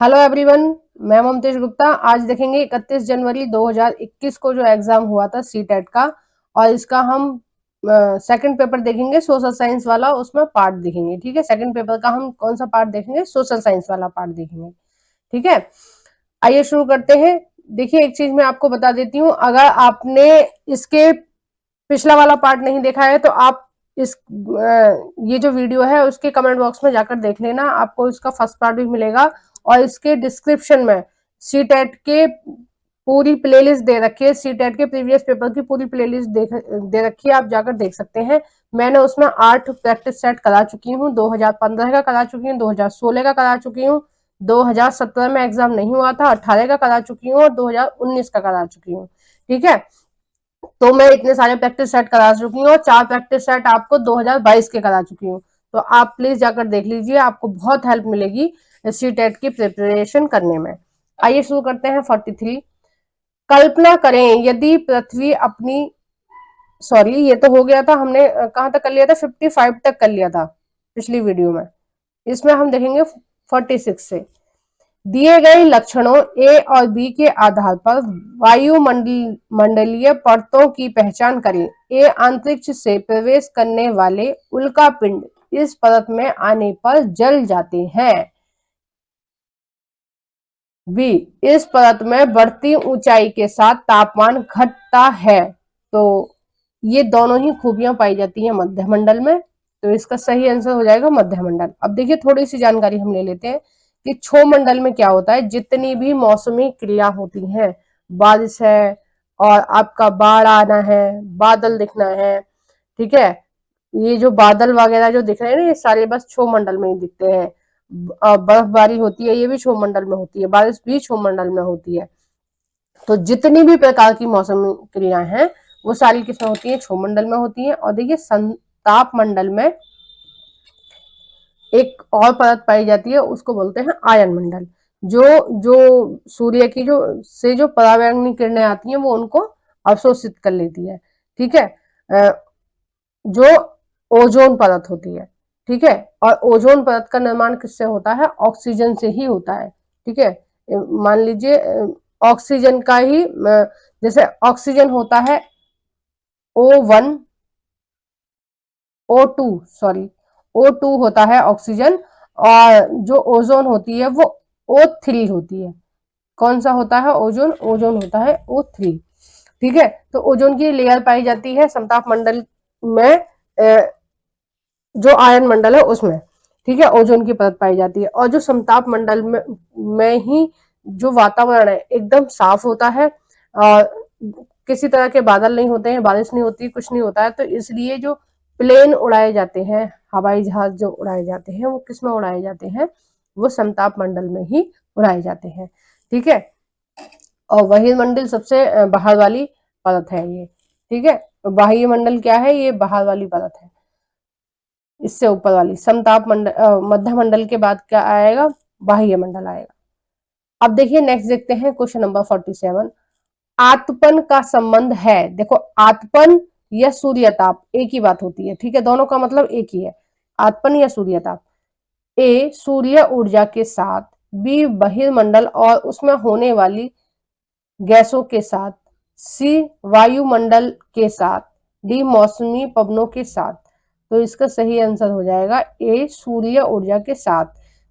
Hello everyone, मैं ममतेश गुप्ता। आज देखेंगे 31 जनवरी 2021 को जो एग्जाम हुआ था सीटेट का, और इसका हम सेकंड पेपर देखेंगे सोशल साइंस वाला। उसमें पार्ट देखेंगे। ठीक है, सेकंड पेपर का हम कौन सा पार्ट देखेंगे? सोशल साइंस वाला पार्ट देखेंगे। ठीक है, आइए शुरू करते हैं। देखिए, एक चीज मैं आपको बता देती हूँ, अगर आपने इसके पिछला वाला पार्ट नहीं देखा है तो आप इस ये जो वीडियो है उसके कमेंट बॉक्स में जाकर देख लेना, आपको इसका फर्स्ट पार्ट भी मिलेगा। और इसके डिस्क्रिप्शन में सीटेट के पूरी प्लेलिस्ट दे रखी है, सीटेट के प्रीवियस पेपर की पूरी प्लेलिस्ट दे रखी है, आप जाकर देख सकते हैं। मैंने उसमें 8 प्रैक्टिस सेट करा चुकी हूँ, 2015 का करा चुकी हूँ, 2016 का करा चुकी हूँ, 2017 में एग्जाम नहीं हुआ था 18 का करा चुकी हूँ, और 2019 का करा चुकी हूँ। ठीक है, तो मैं इतने सारे प्रैक्टिस सेट करा चुकी हूँ, और 4 प्रैक्टिस सेट आपको 2022 के करा चुकी हूँ। तो आप प्लीज जाकर देख लीजिए, आपको बहुत हेल्प मिलेगी सीटेट की प्रिपरेशन करने में। आइए शुरू करते हैं। 43, कल्पना करें यदि पृथ्वी अपनी, सॉरी ये तो हो गया था, हमने कहां तक कर लिया था? 55 तक कर लिया था पिछली वीडियो में। इसमें हम देखेंगे 46 से। दिए गए लक्षणों ए और बी के आधार पर वायुमंडलीय परतों की पहचान करें। ए, अंतरिक्ष से प्रवेश करने वाले उल्का पिंड इस परत में आने पर जल जाते हैं। बी, इस परत में बढ़ती ऊंचाई के साथ तापमान घटता है। तो ये दोनों ही खूबियां पाई जाती हैं मध्यमंडल में, तो इसका सही आंसर हो जाएगा मध्यमंडल। अब देखिए, थोड़ी सी जानकारी हम ले लेते हैं कि क्षोमंडल में क्या होता है। जितनी भी मौसमी क्रिया होती हैं, बारिश है और आपका बाढ़ आना है, बादल दिखना है, ठीक है, ये जो बादल वगैरह जो दिख रहे हैं ना, ये सारे बस क्षोमंडल में ही दिखते हैं। बर्फबारी होती है, ये भी क्षोमंडल में होती है, बारिश भी क्षोमंडल में होती है। तो जितनी भी प्रकार की मौसम क्रियाएं हैं वो सारी किसमें होती है? क्षोमंडल में होती है। और देखिए, संताप मंडल में एक और परत पाई जाती है, उसको बोलते हैं आयन मंडल। जो जो सूर्य की जो परावैंगनी किरणें आती हैं वो उनको अवशोषित कर लेती है। ठीक है, जो ओजोन परत होती है। ठीक है, और ओजोन परत का निर्माण किससे होता है? ऑक्सीजन से ही होता है। ठीक है, मान लीजिए ऑक्सीजन का ही, जैसे ऑक्सीजन होता है O1, O2, सॉरी O2 होता है ऑक्सीजन, और जो ओजोन होती है वो O3 होती है। कौन सा होता है? ओजोन। ओजोन होता है O3। ठीक है, तो ओजोन की लेयर पाई जाती है समताप मंडल में, जो आयन मंडल है उसमें। ठीक है, ओजोन की परत पाई जाती है। और जो समताप मंडल में ही जो वातावरण है एकदम साफ होता है, और किसी तरह के बादल नहीं होते हैं, बारिश नहीं होती, कुछ नहीं होता है। तो इसलिए जो प्लेन उड़ाए जाते हैं, हवाई जहाज जो उड़ाए जाते हैं, वो किस में उड़ाए जाते हैं? वो समताप मंडल में ही उड़ाए जाते हैं। ठीक है, और बाह्य मंडल सबसे बाहर वाली परत है ये। ठीक है, बाह्य मंडल क्या है? ये बाहर वाली परत है, इससे ऊपर वाली। समताप मंडल, मध्य मंडल के बाद क्या आएगा? बाह्य मंडल आएगा। अब देखिए, नेक्स्ट देखते हैं क्वेश्चन नंबर 47। आतपन का संबंध है। देखो, आतपन या सूर्यताप एक ही बात होती है। ठीक है, दोनों का मतलब एक ही है, आतपन या सूर्यताप। ए, सूर्य ऊर्जा के साथ। बी, बहिर्मंडल और उसमें होने वाली गैसों के साथ। सी, वायुमंडल के साथ। डी, मौसमी पवनों के साथ। तो इसका सही आंसर हो जाएगा ए, सूर्य ऊर्जा के साथ।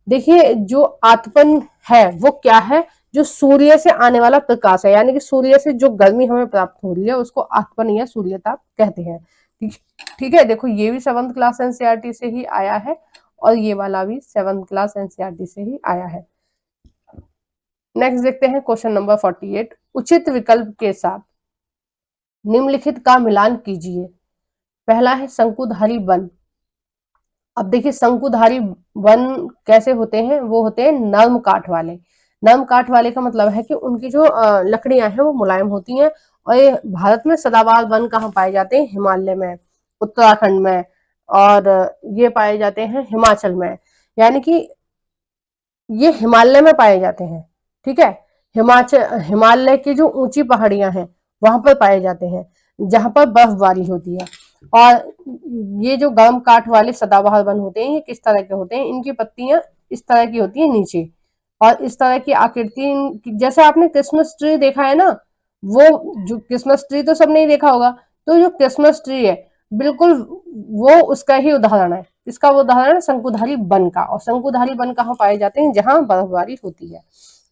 देखिए, जो आतपन है वो क्या है? जो सूर्य से आने वाला प्रकाश है, यानी कि सूर्य से जो गर्मी हमें प्राप्त हो रही है उसको आतपन या सूर्यताप कहते हैं। ठीक है, देखो ये भी 7th क्लास एनसीईआरटी से ही आया है, और ये वाला भी 7th क्लास एनसीईआरटी से ही आया है। नेक्स्ट देखते हैं क्वेश्चन नंबर 48। उचित विकल्प के साथ निम्नलिखित का मिलान कीजिए। पहला है शंकुधारी वन। अब देखिए, शंकुधारी वन कैसे होते हैं? वो होते हैं नर्म काठ वाले। नर्म काठ वाले का मतलब है कि उनकी जो लकड़ियां हैं वो मुलायम होती हैं। और ये भारत में सदाबहार वन कहाँ पाए जाते हैं? हिमालय में, उत्तराखंड में, और ये पाए जाते हैं हिमाचल में। यानी कि ये हिमालय में पाए जाते हैं। ठीक है, हिमालय की जो ऊंची पहाड़ियां हैं वहां पर पाए जाते हैं, जहां पर बर्फबारी होती है। और ये जो गर्म काठ वाले सदाबहार वन होते हैं, ये किस तरह के होते हैं? इनकी पत्तियां इस तरह की होती है नीचे, और इस तरह की आकृति, जैसे आपने क्रिसमस ट्री देखा है ना, वो जो क्रिसमस ट्री तो सबने ही देखा होगा, तो जो क्रिसमस ट्री है बिल्कुल वो उसका ही उदाहरण है। इसका वो उदाहरण है शंकुधारी वन का। और शंकुधारी वन कहाँ पाए जाते हैं? जहां बर्फबारी होती है,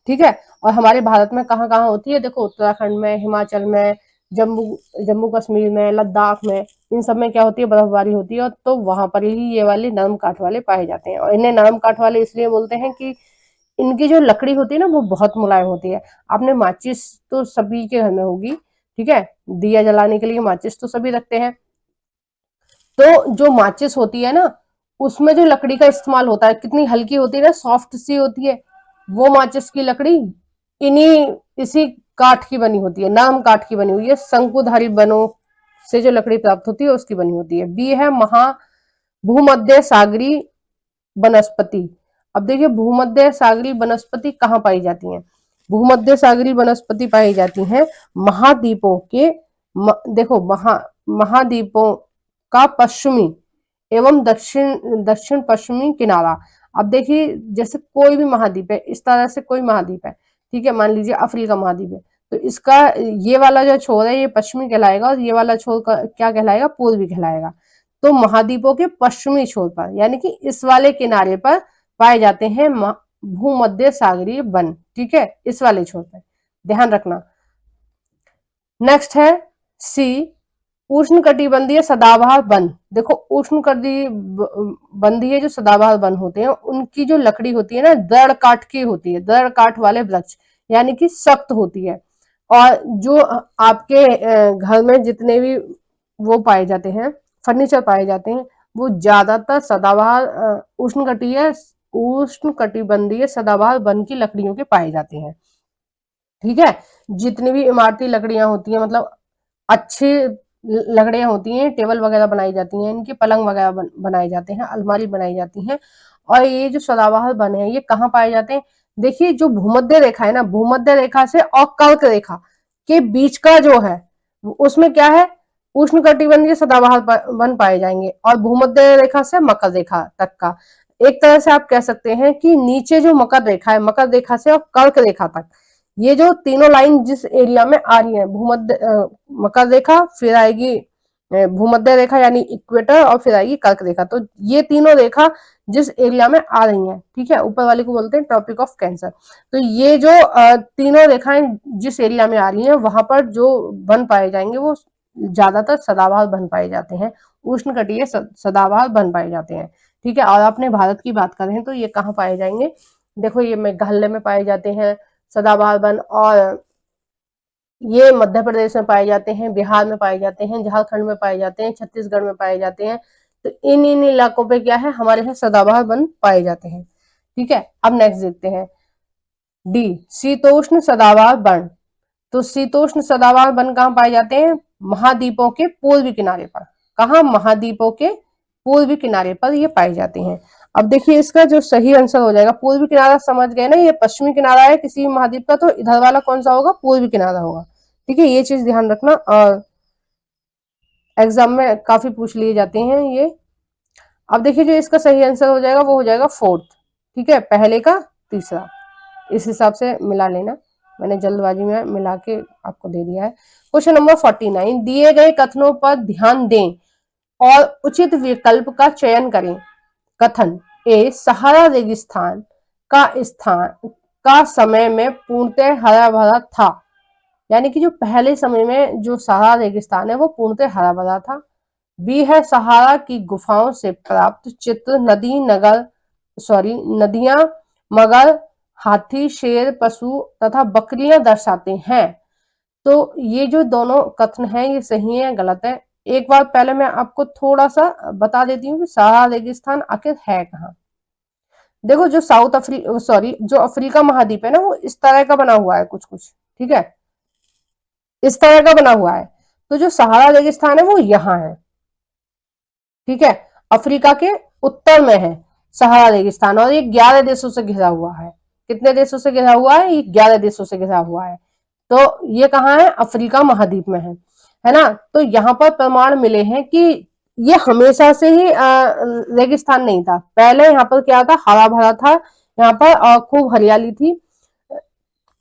ठीक है। और हमारे भारत में कहाँ कहाँ होती है? देखो, उत्तराखंड में, हिमाचल में, जम्मू जम्मू कश्मीर में, लद्दाख में, इन सब में क्या होती है? बर्फबारी होती है। और तो वहां पर ही ये वाले नरम काठ वाले पाए जाते हैं। और इन्हें नरम काठ वाले इसलिए बोलते हैं कि इनकी जो लकड़ी होती है ना वो बहुत मुलायम होती है। आपने माचिस तो सभी के घर में होगी, ठीक है, दिया जलाने के लिए माचिस तो सभी रखते हैं। तो जो माचिस होती है ना, उसमें जो लकड़ी का इस्तेमाल होता है कितनी हल्की होती है ना, सॉफ्ट सी होती है। वो माचिस की लकड़ी इन्हीं इसी काठ की बनी होती है, नरम काठ की बनी हुई है। शंकुधारी वनों से जो लकड़ी प्राप्त होती है उसकी बनी होती है। बी है महा भूमध्य सागरी वनस्पति। अब देखिए, भूमध्य सागरी वनस्पति कहाँ पाई जाती है? भूमध्य सागरी वनस्पति पाई जाती है महाद्वीपों के देखो, महाद्वीपों का पश्चिमी एवं दक्षिण दक्षिण पश्चिमी किनारा। अब देखिए, जैसे कोई भी महाद्वीप है, इस तरह से कोई महाद्वीप है, ठीक है, मान लीजिए अफ्रीका महाद्वीप है, तो इसका ये वाला जो छोर है ये पश्चिमी कहलाएगा, और ये वाला छोर क्या कहलाएगा? पूर्वी कहलाएगा। तो महाद्वीपों के पश्चिमी छोर पर, यानी कि इस वाले किनारे पर पाए जाते हैं भूमध्य सागरीय वन, ठीक है, इस वाले छोर पर, ध्यान रखना। नेक्स्ट है सी, उष्णकटिबंधीय सदाबहार वन। देखो, उष्णकटिबंधीय जो सदाबहार वन होते हैं उनकी जो लकड़ी होती है ना, दृढ़ काठ की होती है, दृढ़ काठ वाले वृक्ष, यानी कि सख्त होती है। और जो आपके घर में जितने भी वो पाए जाते हैं, फर्नीचर पाए जाते हैं, वो ज्यादातर सदाबहार उष्णकटिबंधीय सदाबहार वन की लकड़ियों के पाए जाते हैं, ठीक है। जितनी भी इमारती लकड़ियां होती हैं, मतलब अच्छी लकड़ियां होती हैं, टेबल वगैरह बनाई जाती हैं, इनके पलंग वगैरह बनाए जाते हैं, अलमारी बनाई जाती हैं। और ये जो सदाबहार वन है ये कहाँ पाए जाते हैं? देखिए, जो भूमध्य रेखा है ना, भूमध्य रेखा से और कर्क रेखा के बीच का जो है उसमें क्या है? उष्णकटिबंधीय सदाबहार वन पाए जाएंगे। और भूमध्य रेखा से मकर रेखा तक का, एक तरह से आप कह सकते हैं कि नीचे जो मकर रेखा है, मकर रेखा से और कर्क रेखा तक, ये जो तीनों लाइन जिस एरिया में आ रही है, भूमध्य मकर रेखा, फिर आएगी भूमध्य रेखा यानी इक्वेटर, और फिर आएगी कर्क रेखा। तो ये तीनों रेखा जिस एरिया में आ रही हैं, ठीक है, ऊपर वाले को बोलते हैं ट्रॉपिक ऑफ कैंसर। तो ये जो तीनों रेखाएं जिस एरिया में आ रही हैं वहां पर जो वन पाए जाएंगे वो ज्यादातर सदाबहार वन पाए जाते हैं, उष्णकटिबंधीय सदाबहार वन पाए जाते हैं, ठीक है। और अपने भारत की बात करें तो ये कहाँ पाए जाएंगे? देखो, ये मेघालय में पाए जाते हैं सदाबहार वन, और ये मध्य प्रदेश में पाए जाते हैं, बिहार में पाए जाते हैं, झारखंड में पाए जाते हैं, छत्तीसगढ़ में पाए जाते हैं। तो इन इलाकों पे क्या है? हमारे यहाँ सदाबहार वन पाए जाते हैं, ठीक है। अब नेक्स्ट देखते हैं डी, शीतोष्ण सदाबहार वन। तो शीतोष्ण सदाबहार वन कहाँ पाए जाते हैं? महाद्वीपों के पूर्वी किनारे पर। कहाँ? महाद्वीपों के पूर्वी किनारे पर ये पाए जाते हैं। अब देखिए, इसका जो सही आंसर हो जाएगा, पूर्वी किनारा समझ गए ना, ये पश्चिमी किनारा है किसी महाद्वीप का, तो इधर वाला कौन सा होगा? पूर्वी किनारा होगा, ठीक है, ये चीज ध्यान रखना। और एग्जाम में काफी पूछ लिए जाते हैं ये। अब देखिए, जो इसका सही आंसर हो जाएगा वो हो जाएगा फोर्थ, ठीक है, पहले का तीसरा, इस हिसाब से मिला लेना, मैंने जल्दबाजी में मिला के आपको दे दिया है। क्वेश्चन नंबर 49, दिए गए कथनों पर ध्यान दें और उचित विकल्प का चयन करें। कथन ए, सहारा रेगिस्तान का समय में पूर्णतः हरा भरा था, यानी कि जो पहले समय में जो सहारा रेगिस्तान है वो पूर्णतः हरा भरा था। बी है, सहारा की गुफाओं से प्राप्त चित्र नदियां, मगर, हाथी, शेर, पशु तथा बकरियां दर्शाते हैं। तो ये जो दोनों कथन हैं ये सही है गलत है? एक बार पहले मैं आपको थोड़ा सा बता देती हूँ कि सहारा रेगिस्तान आखिर है कहाँ। देखो, जो जो अफ्रीका महाद्वीप है ना, वो इस तरह का बना हुआ है कुछ कुछ, ठीक है, इस तरह का बना हुआ है। तो जो सहारा रेगिस्तान है वो यहाँ है, ठीक है, अफ्रीका के उत्तर में है सहारा रेगिस्तान, और ये 11 देशों से घिरा हुआ है। कितने देशों से घिरा हुआ है? ये 11 देशों से घिरा हुआ है। तो ये कहाँ है? अफ्रीका महाद्वीप में है ना। तो यहाँ पर प्रमाण मिले हैं कि ये हमेशा से ही रेगिस्तान नहीं था, पहले यहाँ पर क्या था? हरा भरा था, यहाँ पर खूब हरियाली थी,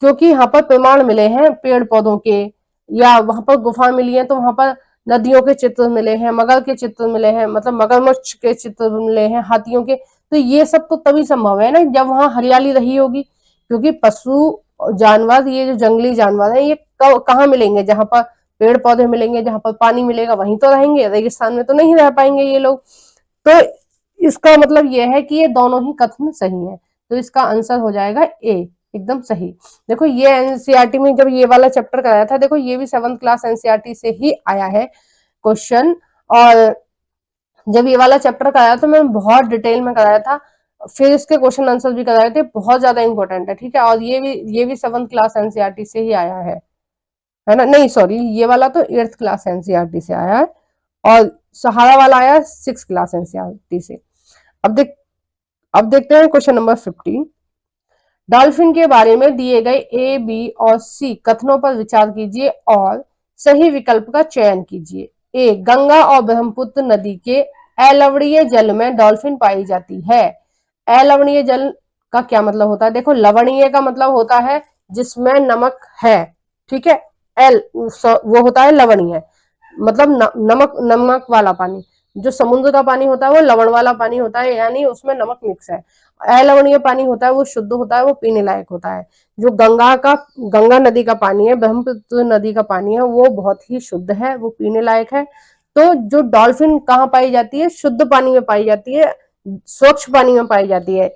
क्योंकि यहाँ पर प्रमाण मिले हैं पेड़ पौधों के, या वहां पर गुफा मिली है तो वहां पर नदियों के चित्र मिले हैं, मगर के चित्र मिले हैं, मतलब मगरमच्छ के चित्र मिले हैं, हाथियों के। तो ये सब तो तभी संभव है ना जब वहां हरियाली रही होगी, क्योंकि पशु जानवर, ये जो जंगली जानवर है, ये कहाँ मिलेंगे? जहां पर पेड़ पौधे मिलेंगे, जहां पर पानी मिलेगा वहीं तो रहेंगे, रेगिस्तान में तो नहीं रह पाएंगे ये लोग। तो इसका मतलब ये है कि ये दोनों ही कथन सही है, तो इसका आंसर हो जाएगा ए, एकदम सही। देखो ये एनसीईआरटी में जब ये वाला चैप्टर कराया था, देखो ये भी 7th क्लास एनसीईआरटी से ही आया है क्वेश्चन, और जब ये वाला चैप्टर कराया तो मैंने बहुत डिटेल में कराया था, फिर इसके क्वेश्चन आंसर भी कराए थे, बहुत ज्यादा इंपॉर्टेंट है, ठीक है। और ये भी 7th क्लास एनसीईआरटी से ही आया है ना? नहीं सॉरी, ये वाला तो 8th क्लास एनसीईआरटी से आया है, और सहारा वाला आया 6th क्लास एनसीईआरटी से। अब देखते हैं क्वेश्चन नंबर 50। डॉल्फिन के बारे में दिए गए ए, बी और सी कथनों पर विचार कीजिए और सही विकल्प का चयन कीजिए। ए, गंगा और ब्रह्मपुत्र नदी के अलवणीय जल में डॉल्फिन पाई जाती है। अलवणीय जल का क्या मतलब होता है? देखो, लवणीय का मतलब होता है जिसमें नमक है, ठीक है। वो होता है लवणीय, मतलब नमक, नमक वाला पानी। जो समुद्र का पानी होता है वो लवण वाला पानी होता है, यानी उसमें नमक मिक्स है। अलवणीय पानी होता है वो शुद्ध होता है, वो पीने लायक होता है। जो गंगा नदी का पानी है, ब्रह्मपुत्र नदी का पानी है, वो बहुत ही शुद्ध है, वो पीने लायक है। तो जो डॉल्फिन कहाँ पाई जाती है? शुद्ध पानी में पाई जाती है, स्वच्छ पानी में पाई जाती है।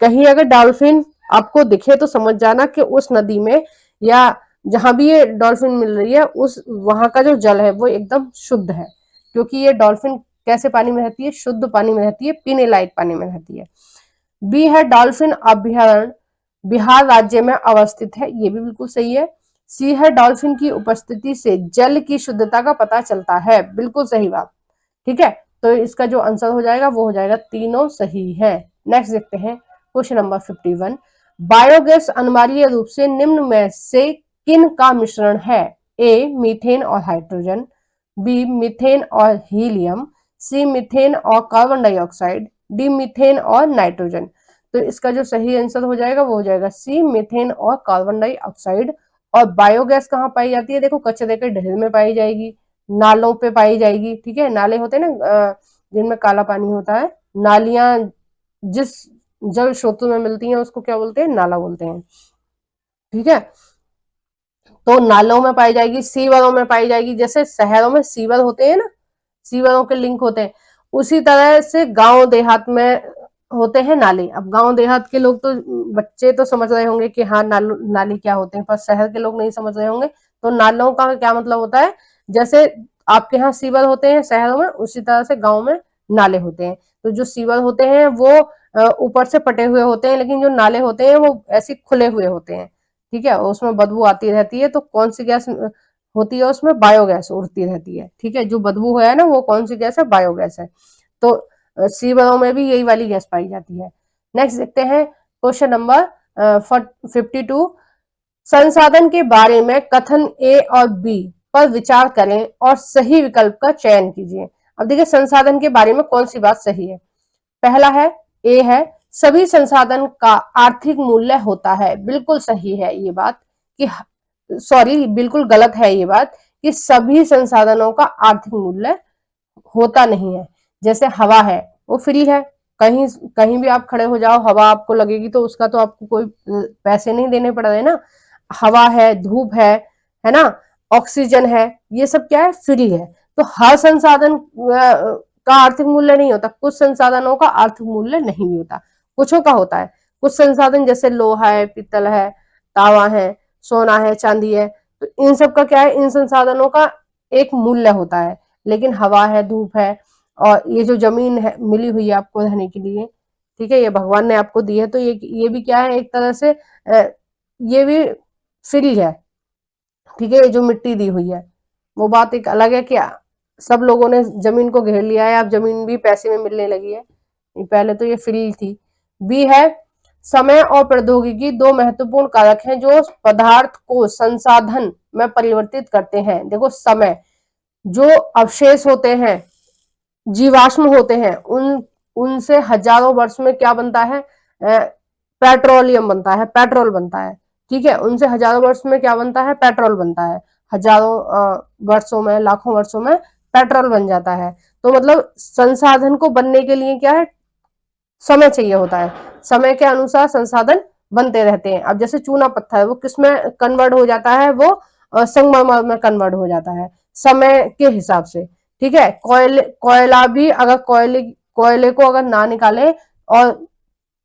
कहीं अगर डॉल्फिन आपको दिखे तो समझ जाना कि उस नदी में या जहां भी ये डॉल्फिन मिल रही है, उस वहां का जो जल है वो एकदम शुद्ध है, क्योंकि ये डॉल्फिन कैसे पानी में रहती है? शुद्ध पानी में रहती है, पीने लायक पानी में रहती है। बी है, डॉल्फिन अभ्यारण्य बिहार राज्य में अवस्थित है, ये भी बिल्कुल सही है। सी है, डॉल्फिन की उपस्थिति से जल की शुद्धता का पता चलता है, बिल्कुल सही बात, ठीक है। तो इसका जो आंसर हो जाएगा वो हो जाएगा, तीनों सही है। नेक्स्ट देखते हैं क्वेश्चन नंबर 51। बायोगैस अनिवार्य रूप से निम्न में से किन का मिश्रण है? ए, मीथेन और हाइड्रोजन, बी, मीथेन और हीलियम, सी, मीथेन और कार्बन डाइऑक्साइड, डी, मीथेन और नाइट्रोजन। तो इसका जो सही आंसर हो जाएगा वो हो जाएगा सी, मीथेन और कार्बन डाइऑक्साइड। और बायोगैस कहाँ पाई जाती है? देखो, कचरे के ढेर में पाई जाएगी, नालों पे पाई जाएगी, ठीक है। नाले होते हैं ना जिनमें काला पानी होता है, नालियां जिस जल स्रोतों में मिलती हैं उसको क्या बोलते हैं? नाला बोलते हैं, ठीक है। तो नालों में पाई जाएगी, सीवरों में पाई जाएगी, जैसे शहरों में सीवर होते हैं ना, सीवरों के लिंक होते हैं, उसी तरह से गांव देहात में होते हैं नाले। अब गांव देहात के लोग तो, बच्चे तो समझ रहे होंगे कि हाँ नाली क्या होते हैं, पर शहर के लोग नहीं समझ रहे होंगे। तो नालों का क्या मतलब होता है? जैसे आपके यहाँ सीवर होते हैं शहरों में, उसी तरह से गाँव में नाले होते हैं। तो जो सीवर होते हैं वो ऊपर से पटे हुए होते हैं, लेकिन जो नाले होते हैं वो ऐसे खुले हुए होते हैं, ठीक है। उसमें बदबू आती रहती है, तो कौन सी गैस होती है उसमें? बायोगैस उड़ती रहती है, ठीक है। जो बदबू है ना वो कौन सी गैस है? बायोगैस है। तो सीवरों में भी यही वाली गैस पाई जाती है। नेक्स्ट देखते हैं क्वेश्चन नंबर 52। संसाधन के बारे में कथन ए और बी पर विचार करें और सही विकल्प का चयन कीजिए। अब देखिए, संसाधन के बारे में कौन सी बात सही है? पहला है, ए है, सभी संसाधन का आर्थिक मूल्य होता है, बिल्कुल सही है ये बात। कि सॉरी, बिल्कुल गलत है ये बात कि सभी संसाधनों का आर्थिक मूल्य होता नहीं है। जैसे हवा है, वो फ्री है, कहीं कहीं भी आप खड़े हो जाओ, हवा आपको लगेगी तो उसका तो आपको कोई पैसे नहीं देने पड़ रहे ना। हवा है, धूप है ना, ऑक्सीजन है, ये सब क्या है? फ्री है। तो हर संसाधन का आर्थिक मूल्य नहीं होता, कुछ संसाधनों का आर्थिक मूल्य नहीं भी होता, कुछों का होता है। कुछ संसाधन जैसे लोहा है, पीतल है, तांबा है, सोना है, चांदी है, तो इन सब का क्या है? इन संसाधनों का एक मूल्य होता है। लेकिन हवा है, धूप है, और ये जो जमीन है मिली हुई है आपको रहने के लिए, ठीक है, ये भगवान ने आपको दी है, तो ये भी क्या है? एक तरह से ये भी फ्री है, ठीक है। ये जो मिट्टी दी हुई है, वो बात एक अलग है कि सब लोगों ने जमीन को घेर लिया है, अब जमीन भी पैसे में मिलने लगी है, पहले तो ये फ्री थी। बी है, समय और प्रौद्योगिकी दो महत्वपूर्ण कारक हैं जो पदार्थ को संसाधन में परिवर्तित करते हैं। देखो, समय, जो अवशेष होते हैं, जीवाश्म होते हैं, उनसे हजारों वर्ष में क्या बनता है? पेट्रोलियम बनता है, पेट्रोल बनता है। ठीक है, उनसे हजारों वर्ष में क्या बनता है, पेट्रोल बनता है। हजारों वर्षों में, लाखों वर्षों में पेट्रोल बन जाता है। तो मतलब संसाधन को बनने के लिए क्या है, समय चाहिए होता है। समय के अनुसार संसाधन बनते रहते हैं। अब जैसे चूना पत्थर है, वो किस में कन्वर्ट हो जाता है, वो संगमरमर में कन्वर्ट हो जाता है समय के हिसाब से। ठीक है, कोयला भी अगर कोयले को अगर ना निकाले और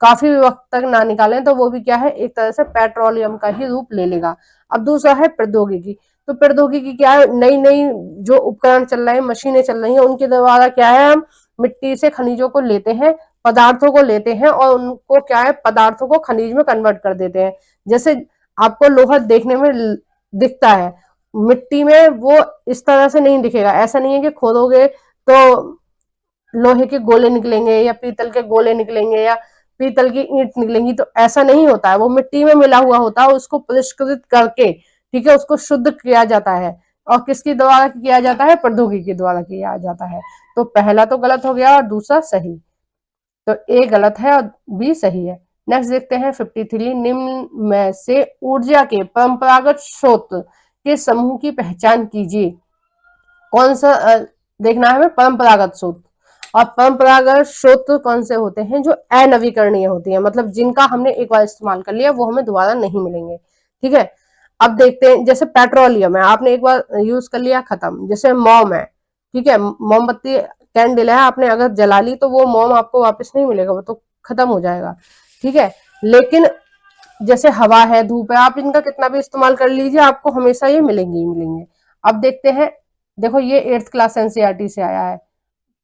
काफी वक्त तक ना निकालें तो वो भी क्या है, एक तरह से पेट्रोलियम का ही रूप ले लेगा। अब दूसरा है प्रौद्योगिकी। तो प्रौद्योगिकी क्या है, नई नई जो उपकरण चल रहे हैं, मशीनें चल रही हैं, उनके द्वारा क्या है, हम मिट्टी से खनिजों को लेते हैं, पदार्थों को लेते हैं और उनको क्या है, पदार्थों को खनिज में कन्वर्ट कर देते हैं। जैसे आपको लोहा देखने में दिखता है, मिट्टी में वो इस तरह से नहीं दिखेगा। ऐसा नहीं है कि खोदोगे तो लोहे के गोले निकलेंगे या पीतल के गोले निकलेंगे या पीतल की ईंट निकलेंगी, तो ऐसा नहीं होता है। वो मिट्टी में मिला हुआ होता है, उसको परिष्कृत करके, ठीक है, उसको शुद्ध किया जाता है। और किसके द्वारा किया जाता है, प्रौद्योगिकी के द्वारा किया जाता है। तो पहला तो गलत हो गया और दूसरा सही। तो ए गलत है और बी सही है। नेक्स्ट देखते हैं 53, निम्न में से ऊर्जा के परंपरागत स्रोत के समूह की पहचान कीजिए। कौन सा देखना है हमें, परंपरागत स्रोत। और परंपरागत स्रोत कौन से होते हैं, जो अनवीकरणीय होती है, मतलब जिनका हमने एक बार इस्तेमाल कर लिया, वो हमें दोबारा नहीं मिलेंगे। ठीक है, अब देखते हैं, जैसे पेट्रोलियम है, आपने एक बार यूज कर लिया, खत्म। जैसे मोम है, ठीक है, मोमबत्ती कैंडल है, आपने अगर जला ली तो वो मोम आपको वापस नहीं मिलेगा, वो तो खत्म हो जाएगा। ठीक है, लेकिन जैसे हवा है, धूप है, आप इनका कितना भी इस्तेमाल कर लीजिए, आपको हमेशा ये मिलेंगे ही मिलेंगे। अब देखते हैं, देखो ये 8th क्लास एनसीईआरटी से आया है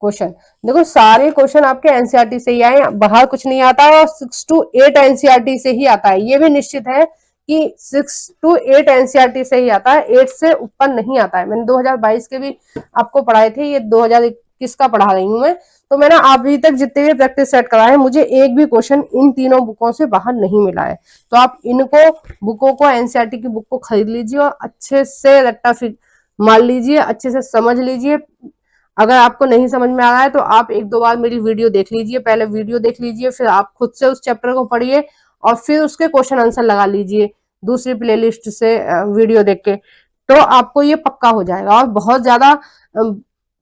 क्वेश्चन। देखो सारे क्वेश्चन आपके एनसीईआरटी से ही आए, बाहर कुछ नहीं आता है, और 6 to 8 एनसीईआरटी से ही आता है। ये भी निश्चित है कि 6 to 8 एनसीईआरटी से ही आता है, 8 से ऊपर नहीं आता है। मैंने 2022 के भी आपको पढ़ाए थे, ये 2021 का पढ़ा रही हूँ मैं। तो मैंने अभी तक जितने भी प्रैक्टिस सेट कराए हैं, मुझे एक भी क्वेश्चन इन तीनों बुकों से बाहर नहीं मिला है। तो आप इनको, बुकों को, एनसीईआरटी की बुक को खरीद लीजिए और अच्छे से रट्टा फिर मार लीजिए, अच्छे से समझ लीजिए। अगर आपको नहीं समझ में आ रहा है तो आप एक दो बार मेरी वीडियो देख लीजिए, पहले वीडियो देख लीजिए, फिर आप खुद से उस चैप्टर को पढ़िए और फिर उसके क्वेश्चन आंसर लगा लीजिए दूसरी प्लेलिस्ट से वीडियो देख के। तो आपको ये पक्का हो जाएगा। और बहुत ज्यादा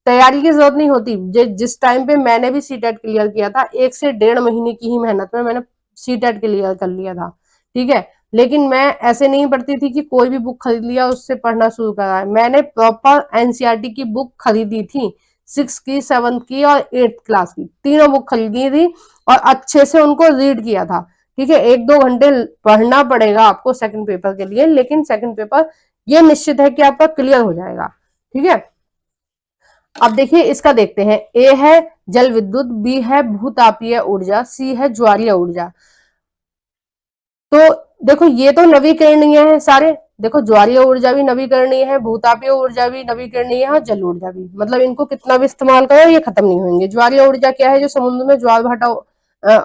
तैयारी की जरूरत नहीं होती। जिस टाइम पे मैंने भी सीटेट क्लियर किया था, 1 से 1.5 महीने की ही मेहनत में मैंने सीटेट क्लियर कर लिया था। ठीक है, लेकिन मैं ऐसे नहीं पढ़ती थी कि कोई भी बुक खरीद लिया उससे पढ़ना शुरू करा। मैंने प्रॉपर एनसीईआरटी की बुक खरीदी थी, 6 की, 7 की और 8th क्लास की, तीनों बुक खरीदी थी और अच्छे से उनको रीड किया था। ठीक है, 1-2 घंटे पढ़ना पड़ेगा आपको सेकंड पेपर के लिए, लेकिन सेकंड पेपर ये निश्चित है कि आपका क्लियर हो जाएगा। ठीक है, अब देखिए इसका देखते हैं। ए है जल विद्युत, बी है भूतापीय ऊर्जा, सी है ज्वारीय ऊर्जा। तो देखो ये तो नवीकरणीय है सारे। देखो ज्वारीय ऊर्जा भी नवीकरणीय है, भूतापीय ऊर्जा भी नवीकरणीय है और जल ऊर्जा भी। मतलब इनको कितना भी इस्तेमाल करो ये खत्म नहीं होंगे। ज्वारीय ऊर्जा क्या है, जो समुद्र में ज्वार भाटा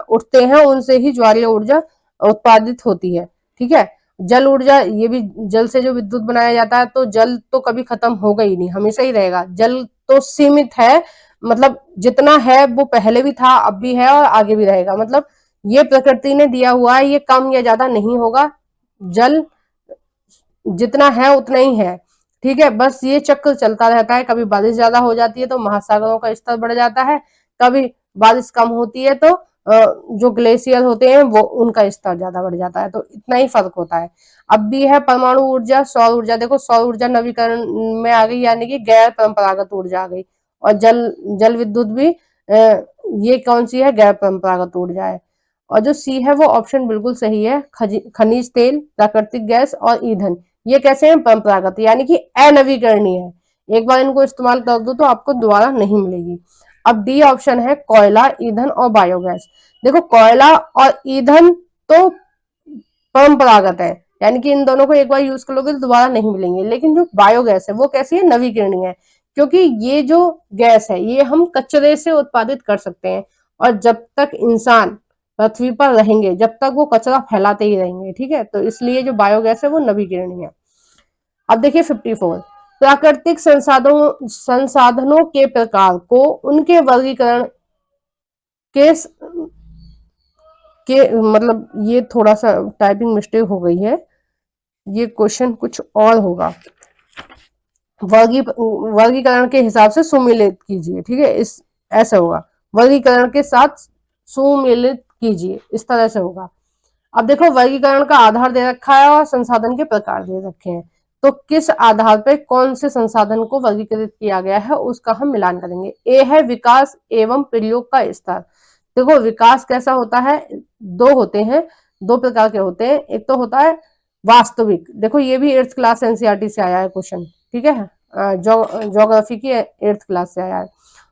उठते हैं उनसे ही ज्वारीय ऊर्जा उत्पादित होती है। ठीक है, जल ऊर्जा, ये भी जल से जो विद्युत बनाया जाता है, तो जल तो कभी खत्म होगा ही नहीं, हमेशा ही रहेगा। जल तो सीमित है, मतलब जितना है वो पहले भी था, अब भी है और आगे भी रहेगा। मतलब ये प्रकृति ने दिया हुआ है, ये कम या ज्यादा नहीं होगा। जल जितना है उतना ही है। ठीक है, बस ये चक्र चलता रहता है। कभी बारिश ज्यादा हो जाती है तो महासागरों का स्तर बढ़ जाता है, कभी बारिश कम होती है तो जो ग्लेशियर होते हैं वो उनका स्तर ज्यादा बढ़ जाता है। तो इतना ही फर्क होता है। अब भी है परमाणु ऊर्जा, सौर ऊर्जा। देखो सौर ऊर्जा नवीकरण में आ गई, यानी कि गैर परंपरागत ऊर्जा आ गई। और जल विद्युत भी ये कौन सी है, गैर परंपरागत ऊर्जा है। और जो सी है वो ऑप्शन बिल्कुल सही है, खनिज तेल, प्राकृतिक गैस और ईंधन। ये कैसे हैं, परंपरागत, यानी कि अनवीकरणीय है। एक बार इनको इस्तेमाल कर दो तो आपको दोबारा नहीं मिलेगी। अब डी ऑप्शन है कोयला, ईंधन और बायोगैस। देखो कोयला और ईंधन तो परंपरागत है, यानी कि इन दोनों को एक बार यूज कर लोगे तो दोबारा नहीं मिलेंगे। लेकिन जो बायोगैस है वो कैसी है, नवीकरणीय है। क्योंकि ये जो गैस है ये हम कचरे से उत्पादित कर सकते हैं, और जब तक इंसान पृथ्वी पर रहेंगे जब तक वो कचरा फैलाते ही रहेंगे। ठीक है, तो इसलिए जो बायोगैस है वो नवीकरणीय है। अब देखिए 54, प्राकृतिक संसाधनों के प्रकार को उनके वर्गीकरण के के मतलब ये थोड़ा सा टाइपिंग मिस्टेक हो गई है, ये क्वेश्चन कुछ और होगा। वर्गीकरण के हिसाब से सुमेलित कीजिए, ठीक है, इस ऐसा होगा, वर्गीकरण के साथ सुमेलित कीजिए, इस तरह से होगा। अब देखो वर्गीकरण का आधार दे रखा है और संसाधन के प्रकार दे रखे हैं, तो किस आधार पर कौन से संसाधन को वर्गीकृत किया गया है उसका हम मिलान करेंगे। ए है विकास एवं प्रयोग का स्तर। देखो विकास कैसा होता है, दो होते हैं, दो प्रकार के होते हैं। एक तो होता है वास्तविक, देखो ये भी 8th क्लास एनसीईआरटी से आया है क्वेश्चन, ठीक है, ज्योग्राफी की 8th क्लास से आया है।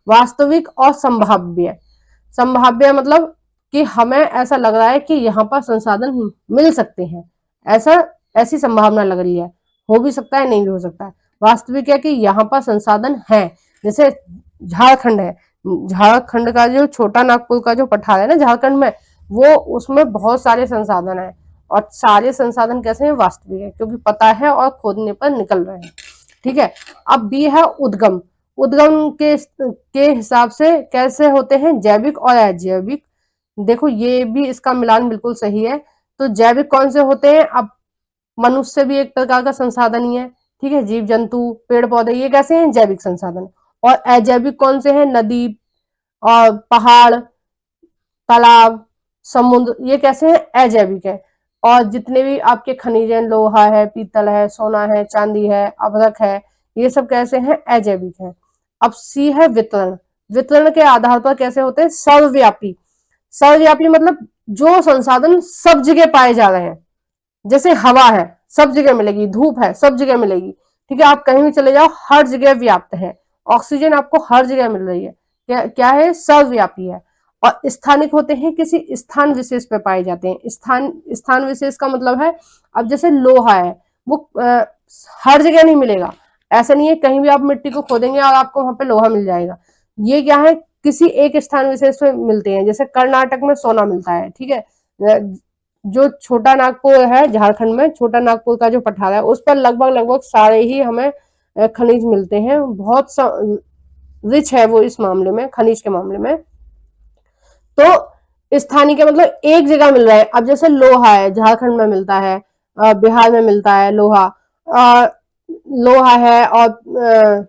वास्तविक और संभाव्य। संभाव्य मतलब कि हमें ऐसा लग रहा है कि यहाँ पर संसाधन मिल सकते हैं, ऐसा ऐसी संभावना लग रही है, हो भी सकता है नहीं भी हो सकता है। वास्तविक है कि यहाँ पर संसाधन है, जैसे झारखंड है, झारखंड का जो छोटा नागपुर का जो पठार है ना झारखंड में, वो उसमें बहुत सारे संसाधन है, और सारे संसाधन कैसे हैं, वास्तविक है, क्योंकि पता है और खोदने पर निकल रहे हैं, ठीक है। अब बी है उद्गम। उद्गम के हिसाब से कैसे होते हैं, जैविक और अजैविक। देखो ये भी इसका मिलान बिल्कुल सही है। तो जैविक कौन से होते हैं, अब मनुष्य भी एक प्रकार का संसाधन ही है, ठीक है, जीव जंतु पेड़ पौधे ये कैसे हैं, जैविक संसाधन। और अजैविक कौन से हैं, नदी और पहाड़ तालाब समुद्र, ये कैसे हैं, अजैविक है। और जितने भी आपके खनिज हैं, लोहा है, पीतल है, सोना है, चांदी है, अभ्रक है, ये सब कैसे हैं, अजैविक है। अब सी है वितरण। वितरण के आधार पर कैसे होते हैं, सर्वव्यापी। सर्वव्यापी मतलब जो संसाधन सब जगह पाए जा रहे हैं, जैसे हवा है सब जगह मिलेगी, धूप है सब जगह मिलेगी, ठीक है, आप कहीं भी चले जाओ हर जगह व्याप्त है, ऑक्सीजन आपको हर जगह मिल रही है, क्या है, सर्वव्यापी है। और स्थानिक होते हैं, किसी स्थान विशेष पे पाए जाते हैं। स्थान विशेष का मतलब है, अब जैसे लोहा है वो हर जगह नहीं मिलेगा, ऐसा नहीं है कहीं भी आप मिट्टी को खोदेंगे और आपको वहां पे लोहा मिल जाएगा। ये क्या है, किसी एक स्थान विशेष पे मिलते हैं, जैसे कर्नाटक में सोना मिलता है, ठीक है। जो छोटा नागपुर है झारखंड में, छोटा नागपुर का जो पठार है उस पर लगभग लगभग सारे ही हमें खनिज मिलते हैं, बहुत रिच है वो इस मामले में, खनिज के मामले में। तो स्थानीय का मतलब एक जगह मिल रहा है, अब जैसे लोहा है झारखंड में मिलता है, बिहार में मिलता है लोहा, लोहा है, और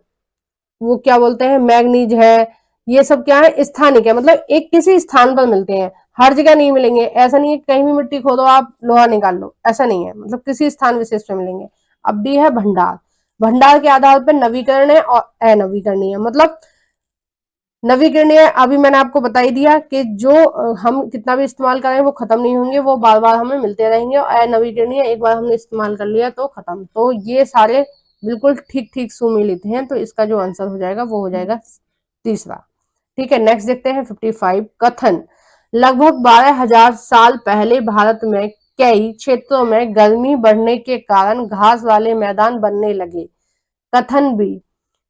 वो क्या बोलते हैं मैग्नीज है, ये सब क्या है, स्थानिक है, मतलब एक किसी स्थान पर मिलते हैं, हर जगह नहीं मिलेंगे। ऐसा नहीं है कहीं भी मिट्टी खोदो आप लोहा निकाल लो, ऐसा नहीं है, मतलब किसी स्थान विशेष पे मिलेंगे। अब डी है भंडार। भंडार के आधार पर नवीकरणीय और अनवीकरणीय। मतलब नवीकरणीय अभी मैंने आपको बता ही दिया कि जो हम कितना भी इस्तेमाल करें वो खत्म नहीं होंगे, वो बार बार हमें मिलते रहेंगे। और अनवीकरणीय एक बार हमने इस्तेमाल कर लिया तो खत्म। तो ये सारे बिल्कुल ठीक ठीक सुमेलित हैं, तो इसका जो आंसर हो जाएगा वो हो जाएगा तीसरा, ठीक है। नेक्स्ट देखते हैं 55 कथन। लगभग 12,000 साल पहले भारत में कई क्षेत्रों में गर्मी बढ़ने के कारण घास वाले मैदान बनने लगे। कथन बी,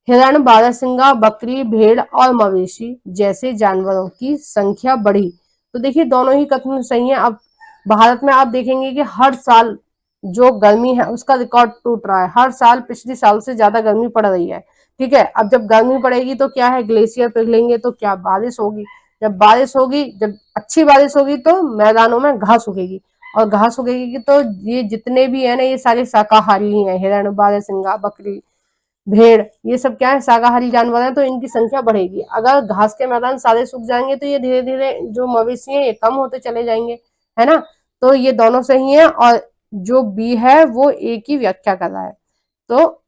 हिरण बारहसिंगा बकरी भेड़ और मवेशी जैसे जानवरों की संख्या बढ़ी। तो देखिए दोनों ही कथन सही है। अब भारत में आप देखेंगे कि हर साल जो गर्मी है उसका रिकॉर्ड टूट रहा है, हर साल पिछले साल से ज्यादा गर्मी पड़ रही है, ठीक है। अब जब गर्मी पड़ेगी तो क्या है, ग्लेशियर पिघलेंगे तो क्या बारिश होगी, जब बारिश होगी, जब अच्छी बारिश होगी तो मैदानों में घास उगेगी, और घास उगेगी तो ये जितने भी है ना ये सारे शाकाहारी हैं, हिरण बारहसिंगा बकरी भेड़ ये सब क्या है, शाकाहारी जानवर हैं, तो इनकी संख्या बढ़ेगी। अगर घास के मैदान सारे सूख जाएंगे तो ये धीरे धीरे जो मवेशी हैं ये कम होते चले जाएंगे, है ना। तो ये दोनों सही है, और जो बी है वो ए की व्याख्या कर रहा है, तो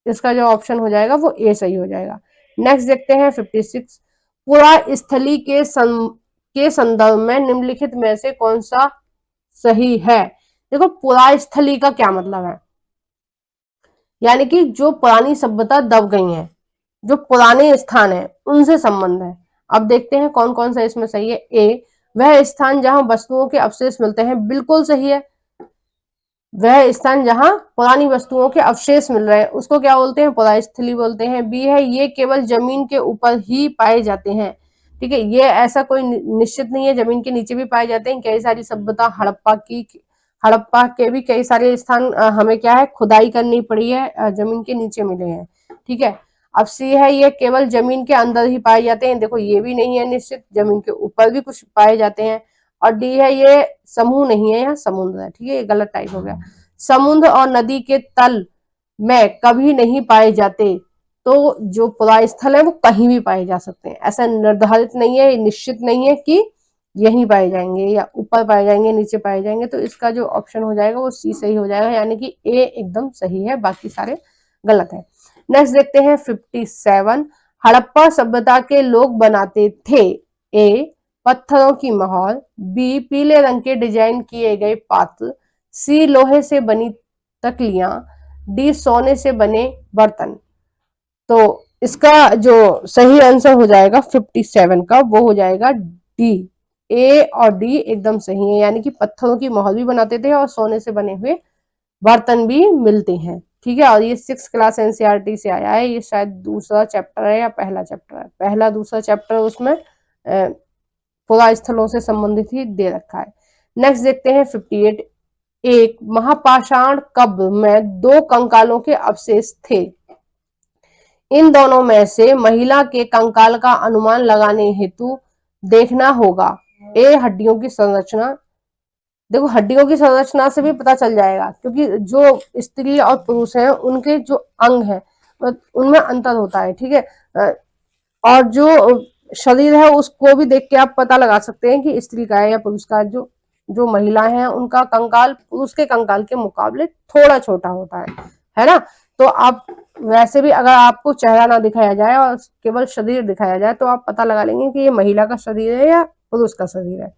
इसका जो ऑप्शन हो जाएगा वो ए सही हो जाएगा। नेक्स्ट देखते हैं 56 पुरा स्थली के संदर्भ में निम्नलिखित में से कौन सा सही है। देखो पुरा स्थली का क्या मतलब है, यानी कि जो पुरानी सभ्यता दब गई है, जो पुराने स्थान है उनसे संबंध है। अब देखते हैं कौन कौन सा इसमें सही है। ए, वह स्थान जहां वस्तुओं के अवशेष मिलते हैं, बिल्कुल सही है। वह स्थान जहां पुरानी वस्तुओं के अवशेष मिल रहे हैं उसको क्या बोलते हैं, पुरास्थली बोलते हैं। बी है, ये केवल जमीन के ऊपर ही पाए जाते हैं, ठीक है, ये ऐसा कोई निश्चित नहीं है, जमीन के नीचे भी पाए जाते हैं। कई सारी सभ्यता हड़प्पा के भी कई सारे स्थान हमें क्या है खुदाई करनी पड़ी है, जमीन के नीचे मिले हैं, ठीक है। अब सी है, ये केवल जमीन के अंदर ही पाए जाते हैं, देखो ये भी नहीं है निश्चित, जमीन के ऊपर भी कुछ पाए जाते हैं। और डी है ये समूह नहीं है, यहाँ समुद्र है, ठीक है, ये गलत टाइप हो गया। समुद्र और नदी के तल में कभी नहीं पाए जाते, तो जो पुरा स्थल है वो कहीं भी पाए जा सकते हैं, ऐसा निर्धारित नहीं है, निश्चित नहीं है कि यहीं पाए जाएंगे या ऊपर पाए जाएंगे नीचे पाए जाएंगे। तो इसका जो ऑप्शन हो जाएगा वो सी सही हो जाएगा, यानी कि ए एकदम सही है, बाकी सारे गलत है। नेक्स्ट देखते हैं 57। हड़प्पा सभ्यता के लोग बनाते थे ए पत्थरों की महल, बी पीले रंग के डिजाइन किए गए पात्र, सी लोहे से बनी तकलियां, डी सोने से बने बर्तन। तो इसका जो सही आंसर हो जाएगा 57 का वो हो जाएगा डी। ए और डी एकदम सही है, यानी कि पत्थरों की महल भी बनाते थे और सोने से बने हुए बर्तन भी मिलते हैं, ठीक है। और ये 6 क्लास एनसीईआरटी से आया है, ये शायद दूसरा चैप्टर है या पहला चैप्टर है, पहला दूसरा चैप्टर उसमें पुरा स्थलों से संबंधित ही दे रखा है। नेक्स्ट देखते हैं 58। एक महापाषाण कब्र में 2 कंकालों के अवशेष थे, इन दोनों में से महिला के कंकाल का अनुमान लगाने हेतु देखना होगा। ए हड्डियों की संरचना, देखो हड्डियों की संरचना से भी पता चल जाएगा, क्योंकि जो स्त्री और पुरुष हैं उनके जो अंग हैं उनमें अंतर होता है, ठीक है। और जो शरीर है उसको भी देख के आप पता लगा सकते हैं कि स्त्री का है या पुरुष का। जो जो महिलाएं हैं उनका कंकाल पुरुष के कंकाल के मुकाबले थोड़ा छोटा होता है ना। तो आप वैसे भी अगर आपको चेहरा ना दिखाया जाए और केवल शरीर दिखाया जाए तो आप पता लगा लेंगे कि ये महिला का शरीर है या पुरुष का शरीर है।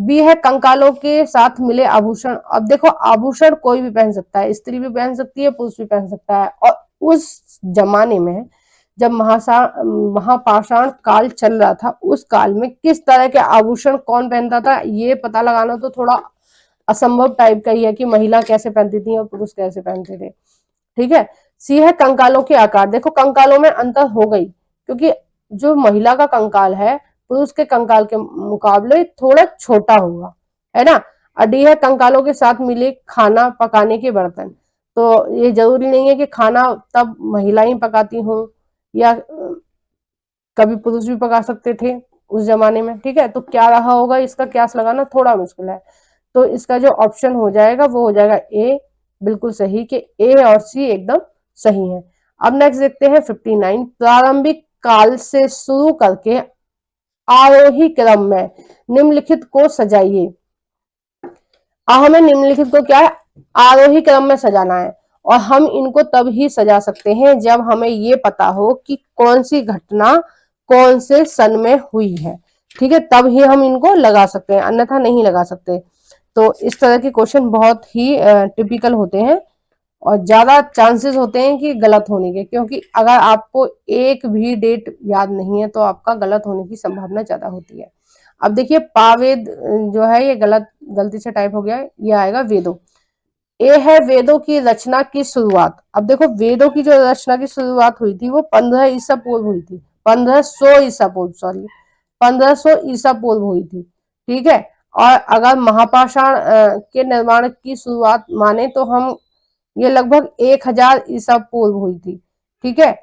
बी है कंकालों के साथ मिले आभूषण। अब देखो आभूषण कोई भी पहन सकता है, स्त्री भी पहन सकती है, पुरुष भी पहन सकता है। और उस जमाने में जब महापाषाण काल चल रहा था, उस काल में किस तरह के आभूषण कौन पहनता था ये पता लगाना तो थोड़ा असंभव टाइप का ही है कि महिला कैसे पहनती थी और पुरुष कैसे पहनते थे, ठीक है। सी है कंकालों के आकार। देखो कंकालों में अंतर हो गई, क्योंकि जो महिला का कंकाल है पुरुष के कंकाल के मुकाबले थोड़ा छोटा होगा, है ना। और डी है कंकालों के साथ मिले खाना पकाने के बर्तन। तो ये जरूरी नहीं है कि खाना तब महिलाएं पकाती हों, या कभी पुरुष भी पका सकते थे उस जमाने में, ठीक है। तो क्या रहा होगा इसका क्यास लगाना थोड़ा मुश्किल है। तो इसका जो ऑप्शन हो जाएगा वो हो जाएगा ए, बिल्कुल सही, कि ए और सी एकदम सही है। अब नेक्स्ट देखते हैं 59। प्रारंभिक काल से शुरू करके आरोही क्रम में निम्नलिखित को सजाइए। हमें निम्नलिखित को क्या है, आरोही क्रम में सजाना है, और हम इनको तब ही सजा सकते हैं जब हमें ये पता हो कि कौन सी घटना कौन से सन में हुई है, ठीक है, तब ही हम इनको लगा सकते हैं, अन्यथा नहीं लगा सकते। तो इस तरह के क्वेश्चन बहुत ही टिपिकल होते हैं और ज्यादा चांसेस होते हैं कि गलत होने के, क्योंकि अगर आपको एक भी डेट याद नहीं है तो आपका गलत होने की संभावना ज्यादा होती है। अब देखिए पावेद जो है ये गलती से टाइप हो गया है, ये आएगा वेदों। ए है वेदों की रचना की शुरुआत। अब देखो वेदों की जो रचना की शुरुआत हुई थी वो 15 ईसा पूर्व हुई थी, 1500 ईसा पूर्व, सॉरी 1500 ईसा पूर्व हुई थी, ठीक है। और अगर महापाषाण के निर्माण की शुरुआत माने तो हम ये लगभग 1000 ईसा पूर्व हुई थी, ठीक है।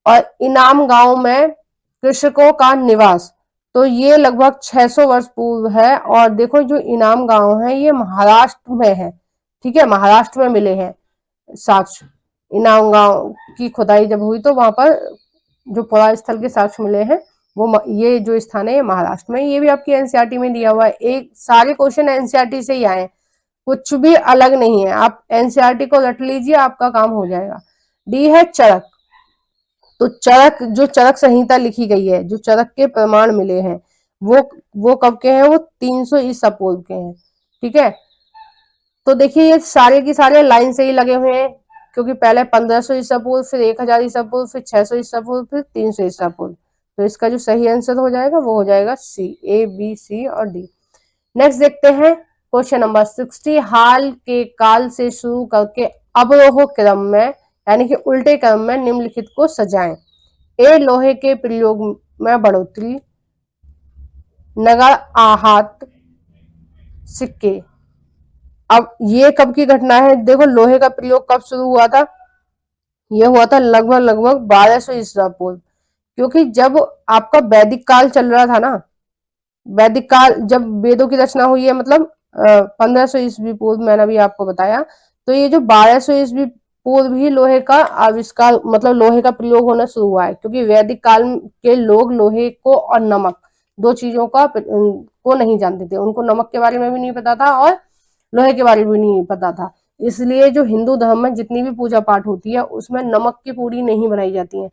और इनाम गांव में कृषकों का निवास, तो ये लगभग 600 वर्ष पूर्व है। और देखो जो इनाम गांव है ये महाराष्ट्र में है, ठीक है, महाराष्ट्र में मिले हैं साक्ष्य। इनाम गांव की खुदाई जब हुई तो वहां पर जो पुरा स्थल के साक्ष्य मिले हैं वो ये जो स्थान है ये महाराष्ट्र में। ये भी आपकी एनसीईआरटी में दिया हुआ है, एक सारे क्वेश्चन एनसीईआरटी से ही आए, कुछ भी अलग नहीं है। आप एनसीईआरटी को रट लीजिए, आपका काम हो जाएगा। डी है चरक। तो चरक, जो चरक संहिता लिखी गई है, जो चरक के प्रमाण मिले हैं वो कब के हैं, वो 300 ईसा पूर्व के हैं, ठीक है। तो देखिए ये सारे की सारे लाइन से ही लगे हुए हैं, क्योंकि पहले 1500 ईसा पूर्व, फिर 1000 ईसा पूर्व, फिर 600 ईसा पूर्व, फिर 300 ईसा पूर्व। तो इसका जो सही आंसर हो जाएगा वो हो जाएगा सी, ए बी सी और डी। नेक्स्ट देखते हैं क्वेश्चन नंबर 60। हाल के काल से शुरू करके अवरोह क्रम में यानी कि उल्टे क्रम में निम्नलिखित को सजाएं। ए लोहे के प्रयोग में बढ़ोतरी, नगर आहत, सिक्के। अब ये कब की घटना है, देखो लोहे का प्रयोग कब शुरू हुआ था, ये हुआ था लगभग 1200 ईसा पूर्व, क्योंकि जब आपका वैदिक काल चल रहा था ना, वैदिक काल जब वेदों की रचना हुई है, मतलब 1500 ईस्वी पूर्व, मैंने अभी आपको बताया। तो ये जो 1200 ईस्वी पूर्व ही लोहे का आविष्कार, मतलब लोहे का प्रयोग होना शुरू हुआ है, क्योंकि वैदिक काल के लोग लोहे को और नमक, दो चीजों का को नहीं जानते थे। उनको नमक के बारे में भी नहीं पता था और लोहे के बारे में भी नहीं पता था। इसलिए जो हिंदू धर्म में जितनी भी पूजा पाठ होती है उसमें नमक की पूरी नहीं बनाई जाती है,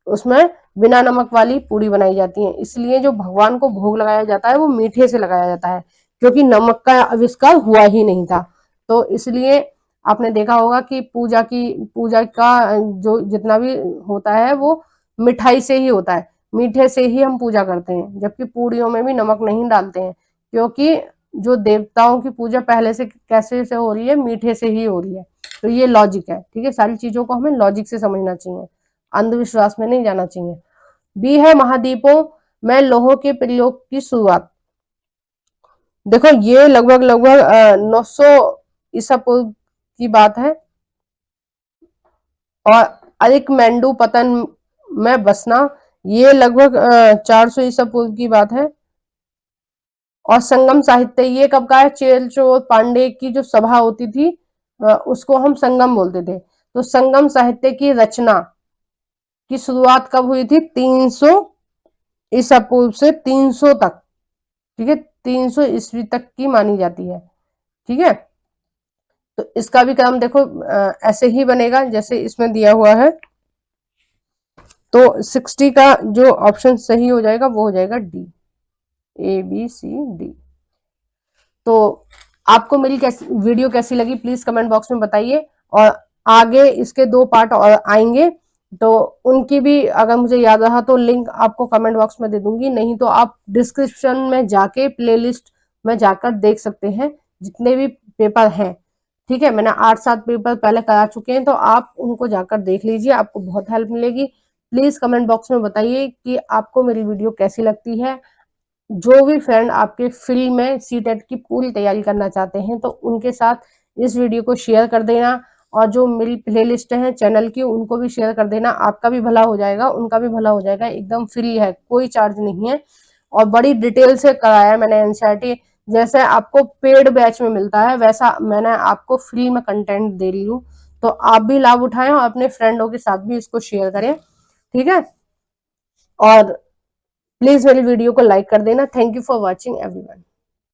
उसमें बिना नमक वाली पूरी बनाई जाती है। इसलिए जो भगवान को भोग लगाया जाता है वो मीठे से लगाया जाता है, क्योंकि नमक का आविष्कार हुआ ही नहीं था। तो इसलिए आपने देखा होगा कि पूजा का जो जितना भी होता है वो मिठाई से ही होता है, मीठे से ही हम पूजा करते हैं, जबकि पूड़ियों में भी नमक नहीं डालते हैं, क्योंकि जो देवताओं की पूजा पहले से कैसे से हो रही है, मीठे से ही हो रही है। तो ये लॉजिक है, ठीक है। सारी चीजों को हमें लॉजिक से समझना चाहिए, अंधविश्वास में नहीं जाना चाहिए। बी है महाद्वीपों में लोहों के प्रयोग की शुरुआत। देखो ये लगभग लगभग 900 ईसा पूर्व की बात है, और अरिकमेंडू पतन में बसना ये लगभग 400 ईसा पूर्व की बात है। और संगम साहित्य ये कब का है? चेल चोर पांडे की जो सभा होती थी उसको हम संगम बोलते थे। तो संगम साहित्य की रचना की शुरुआत कब हुई थी? 300 ईसा पूर्व से 300 तक, ठीक है, 300 ईस्वी तक की मानी जाती है, ठीक है। तो इसका भी क्रम देखो ऐसे ही बनेगा जैसे इसमें दिया हुआ है। तो 60 का जो ऑप्शन सही हो जाएगा वो हो जाएगा डी, ABCD। तो आपको मेरी वीडियो कैसी लगी प्लीज कमेंट बॉक्स में बताइए, और आगे इसके 2 पार्ट और आएंगे, तो उनकी भी अगर मुझे याद रहा तो लिंक आपको कमेंट बॉक्स में दे दूंगी, नहीं तो आप डिस्क्रिप्शन में जाके प्लेलिस्ट में जाकर देख सकते हैं जितने भी पेपर हैं, ठीक है। मैंने 8-7 पेपर पहले करा चुके हैं, तो आप उनको जाकर देख लीजिए, आपको बहुत हेल्प मिलेगी। प्लीज कमेंट बॉक्स में बताइए कि आपको मेरी वीडियो कैसी लगती है। जो भी फ्रेंड आपके फील्ड में सीटेट की पूरी तैयारी करना चाहते हैं तो उनके साथ इस वीडियो को शेयर कर देना, और जो मेरी प्लेलिस्ट है चैनल की उनको भी शेयर कर देना। आपका भी भला हो जाएगा, उनका भी भला हो जाएगा, एकदम फ्री है, कोई चार्ज नहीं है, और बड़ी डिटेल से कराया है मैंने एनसीईआरटी। जैसे आपको पेड बैच में मिलता है वैसा मैंने आपको फ्री में कंटेंट दे रही हूँ। तो आप भी लाभ उठाएं और अपने फ्रेंडों के साथ भी इसको शेयर करें, ठीक है। और प्लीज मेरी वीडियो को लाइक कर देना। Thank you for watching everyone.